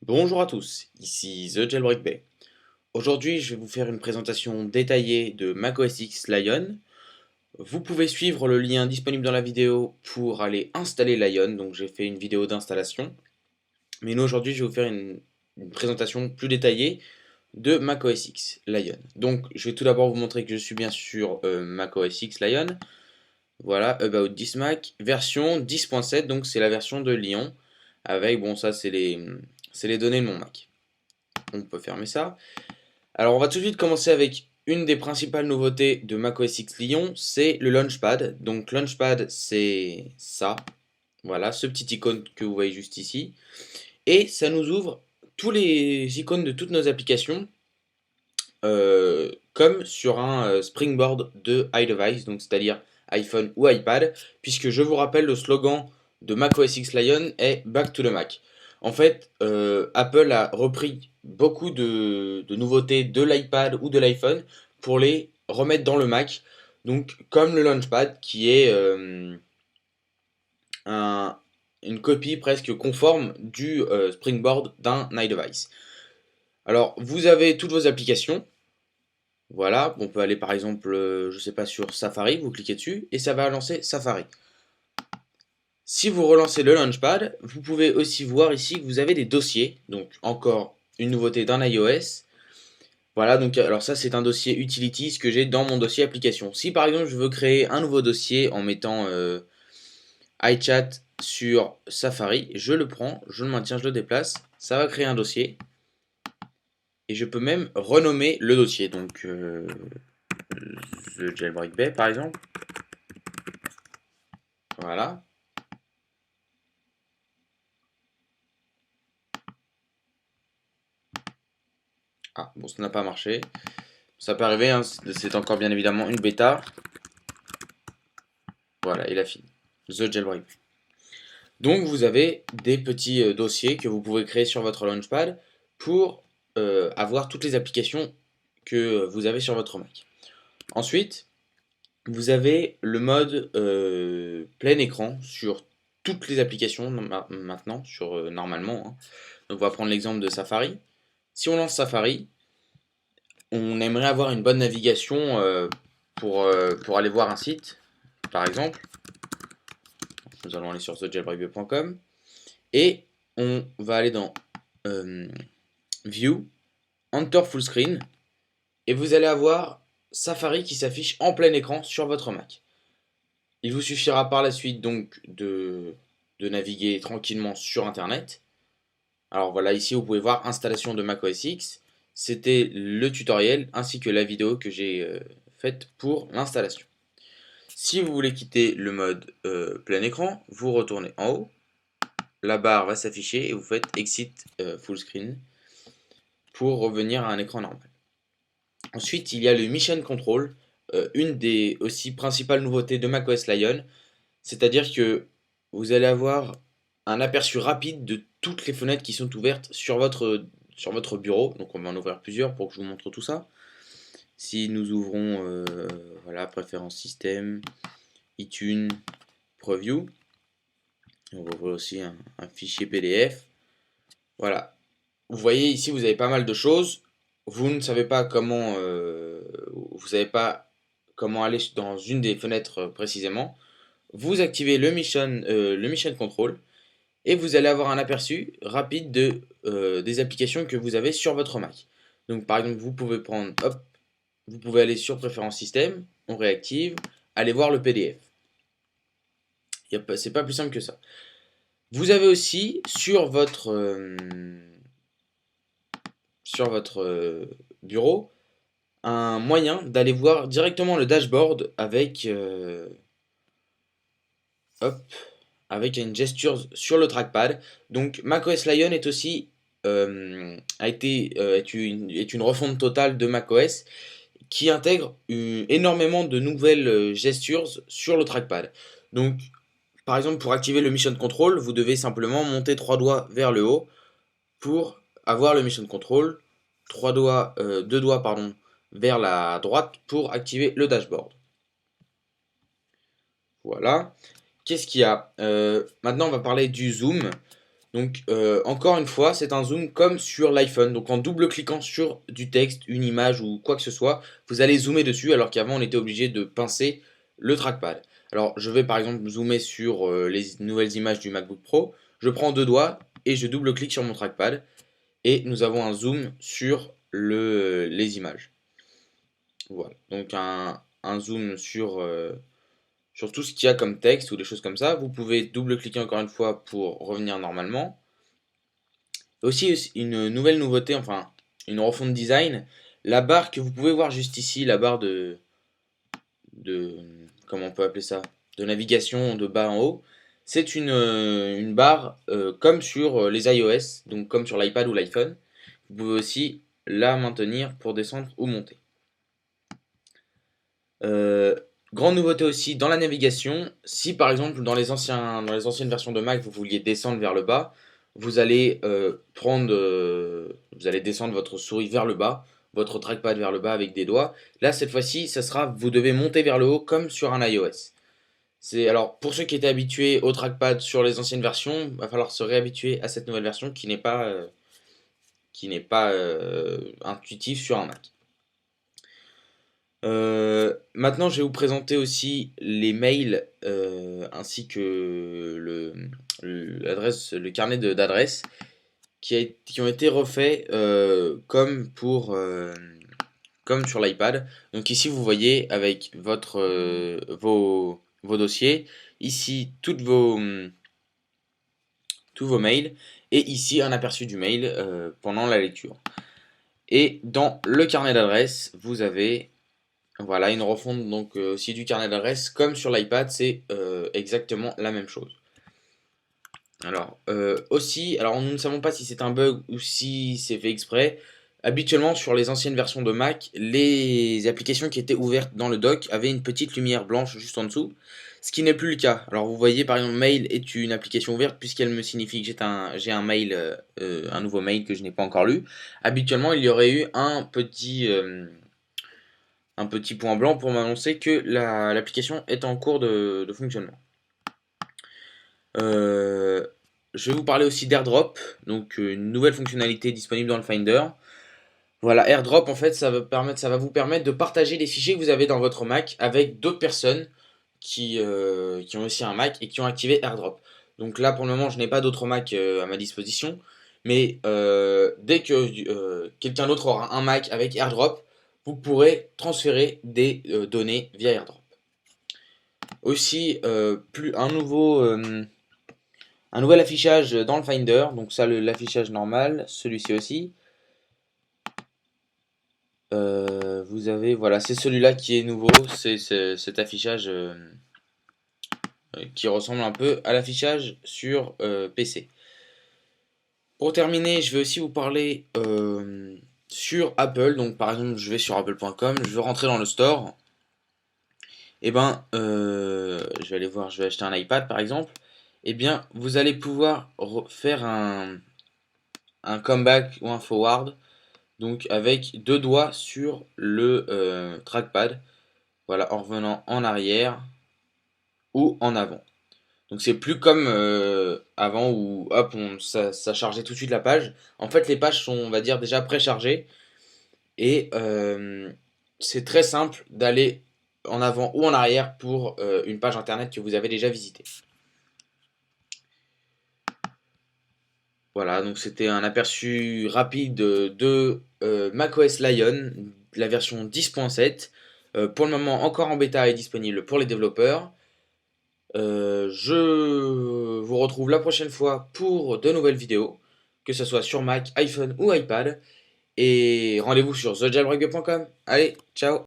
Bonjour à tous, ici The Jailbreak Bay. Aujourd'hui, je vais vous faire une présentation détaillée de macOS X Lion. Vous pouvez suivre le lien disponible dans la vidéo pour aller installer Lion. Donc, j'ai fait une vidéo d'installation. Mais nous, aujourd'hui, je vais vous faire une présentation plus détaillée de macOS X Lion. Donc, je vais tout d'abord vous montrer que je suis bien sur macOS X Lion. Voilà, About This Mac, version 10.7, donc c'est la version de Lyon. Avec, bon, ça, c'est les données de mon Mac. On peut fermer ça. Alors on va tout de suite commencer avec une des principales nouveautés de macOS X Lyon, c'est le Launchpad. Donc Launchpad c'est ça, voilà, ce petit icône que vous voyez juste ici. Et ça nous ouvre tous les icônes de toutes nos applications, comme sur un springboard de iDevice, donc c'est-à-dire iPhone ou iPad, puisque je vous rappelle le slogan de macOS X Lion est Back to the Mac. En fait, Apple a repris beaucoup de nouveautés de l'iPad ou de l'iPhone pour les remettre dans le Mac. Donc, comme le Launchpad, qui est un- une copie presque conforme du Springboard d'un iDevice. Alors, vous avez toutes vos applications. Voilà, on peut aller par exemple, je sais pas, sur Safari, vous cliquez dessus et ça va lancer Safari. Si vous relancez le Launchpad, vous pouvez aussi voir ici que vous avez des dossiers, donc encore une nouveauté d'un iOS. Voilà, donc alors ça c'est un dossier Utilities que j'ai dans mon dossier application. Si par exemple je veux créer un nouveau dossier en mettant iChat sur Safari, je le prends, je le maintiens, je le déplace, ça va créer un dossier. Et je peux même renommer le dossier, donc The Jailbreak Bay par exemple. Voilà. Ah, bon, ça n'a pas marché. Ça peut arriver, hein, c'est encore bien évidemment une bêta. Voilà, il a fini. The Jailbreak. Donc vous avez des petits dossiers que vous pouvez créer sur votre Launchpad pour avoir toutes les applications que vous avez sur votre Mac. Ensuite, vous avez le mode plein écran sur toutes les applications maintenant, sur normalement, hein. Donc on va prendre l'exemple de Safari. Si on lance Safari, on aimerait avoir une bonne navigation pour aller voir un site, par exemple. Nous allons aller sur thejailbreakbay.com et on va aller dans euh, View, Enter Full Screen et vous allez avoir Safari qui s'affiche en plein écran sur votre Mac. Il vous suffira par la suite donc de naviguer tranquillement sur Internet. Alors voilà, ici vous pouvez voir installation de macOS X. C'était le tutoriel ainsi que la vidéo que j'ai faite pour l'installation. Si vous voulez quitter le mode plein écran, vous retournez en haut. La barre va s'afficher et vous faites Exit Full Screen pour revenir à un écran normal. Ensuite, il y a le Mission Control, une des aussi principales nouveautés de macOS Lion, c'est-à-dire que vous allez avoir un aperçu rapide de toutes les fenêtres qui sont ouvertes sur votre bureau. Donc on va en ouvrir plusieurs pour que je vous montre tout ça. Si nous ouvrons voilà, préférences système, iTunes, Preview, on va ouvrir aussi un fichier PDF. Voilà. Vous voyez ici, vous avez pas mal de choses. Vous ne savez pas comment, vous savez pas comment aller dans une des fenêtres précisément. Vous activez le Mission Control et vous allez avoir un aperçu rapide des applications que vous avez sur votre Mac. Donc par exemple, vous pouvez prendre, hop, vous pouvez aller sur Préférences système, on réactive, aller voir le PDF. C'est pas plus simple que ça. Vous avez aussi sur votre bureau un moyen d'aller voir directement le dashboard hop, avec une gesture sur le trackpad. Donc macOS Lion est aussi est une refonte totale de macOS qui intègre énormément de nouvelles gestures sur le trackpad. Donc par exemple pour activer le Mission Control, vous devez simplement monter trois doigts vers le haut pour avoir le Mission Control, deux doigts pardon, vers la droite pour activer le dashboard. Voilà. Qu'est-ce qu'il y a maintenant, on va parler du zoom. Donc encore une fois, c'est un zoom comme sur l'iPhone. Donc en double-cliquant sur du texte, une image ou quoi que ce soit, vous allez zoomer dessus alors qu'avant on était obligé de pincer le trackpad. Alors je vais par exemple zoomer sur les nouvelles images du MacBook Pro. Je prends deux doigts et je double-clique sur mon trackpad et nous avons un zoom sur les images. Voilà, donc un zoom sur tout ce qu'il y a comme texte ou des choses comme ça. Vous pouvez double-cliquer encore une fois pour revenir normalement. Aussi une nouvelle nouveauté, enfin une refonte design, la barre que vous pouvez voir juste ici, la barre de comment on peut appeler ça, de navigation de bas en haut, c'est une barre comme sur les iOS, donc comme sur l'iPad ou l'iPhone. Vous pouvez aussi la maintenir pour descendre ou monter. Euh, Grande nouveauté aussi dans la navigation, si par exemple dans les anciennes versions de Mac vous vouliez descendre vers le bas, vous allez vous allez descendre votre souris vers le bas, votre trackpad vers le bas avec des doigts. Là cette fois-ci, ça sera vous devez monter vers le haut comme sur un iOS. C'est alors pour ceux qui étaient habitués au trackpad sur les anciennes versions, il va falloir se réhabituer à cette nouvelle version qui n'est pas intuitive sur un Mac. Maintenant, je vais vous présenter aussi les mails ainsi que le carnet d'adresses qui ont été refaits comme sur l'iPad. Donc ici, vous voyez avec vos dossiers, ici tous vos mails et ici un aperçu du mail pendant la lecture. Et dans le carnet d'adresses, vous avez voilà, une refonte donc aussi du carnet d'adresses comme sur l'iPad, c'est exactement la même chose. Alors aussi, alors nous ne savons pas si c'est un bug ou si c'est fait exprès. Habituellement sur les anciennes versions de Mac, les applications qui étaient ouvertes dans le dock avaient une petite lumière blanche juste en dessous, ce qui n'est plus le cas. Alors vous voyez par exemple Mail est une application ouverte puisqu'elle me signifie que j'ai un mail, un nouveau mail que je n'ai pas encore lu. Habituellement il y aurait eu un petit point blanc pour m'annoncer que l'application est en cours de fonctionnement. Euh, je vais vous parler aussi d'AirDrop, donc une nouvelle fonctionnalité disponible dans le Finder. Voilà, AirDrop en fait ça va vous permettre de partager les fichiers que vous avez dans votre Mac avec d'autres personnes qui ont aussi un Mac et qui ont activé AirDrop. Donc là pour le moment je n'ai pas d'autres Mac à ma disposition, mais dès que quelqu'un d'autre aura un Mac avec AirDrop, vous pourrez transférer des données via AirDrop. Aussi, un nouvel affichage dans le Finder, donc ça l'affichage normal, celui-ci aussi. Vous avez, voilà, c'est celui-là qui est nouveau, c'est cet affichage qui ressemble un peu à l'affichage sur PC. Pour terminer, je vais aussi vous parler sur Apple. Donc par exemple, je vais sur apple.com, je veux rentrer dans le store. Et ben, je vais aller voir, je vais acheter un iPad par exemple. Et bien, vous allez pouvoir faire un comeback ou un forward. Donc avec deux doigts sur le trackpad. Voilà, en revenant en arrière ou en avant. Donc c'est plus comme avant où hop, ça chargeait tout de suite la page. En fait, les pages sont, on va dire, déjà préchargées. Et c'est très simple d'aller en avant ou en arrière pour une page internet que vous avez déjà visitée. Voilà, donc c'était un aperçu rapide de macOS Lion, la version 10.7. Pour le moment, encore en bêta et disponible pour les développeurs. Je vous retrouve la prochaine fois pour de nouvelles vidéos, que ce soit sur Mac, iPhone ou iPad. Et rendez-vous sur thejailbreak.com. Allez, ciao!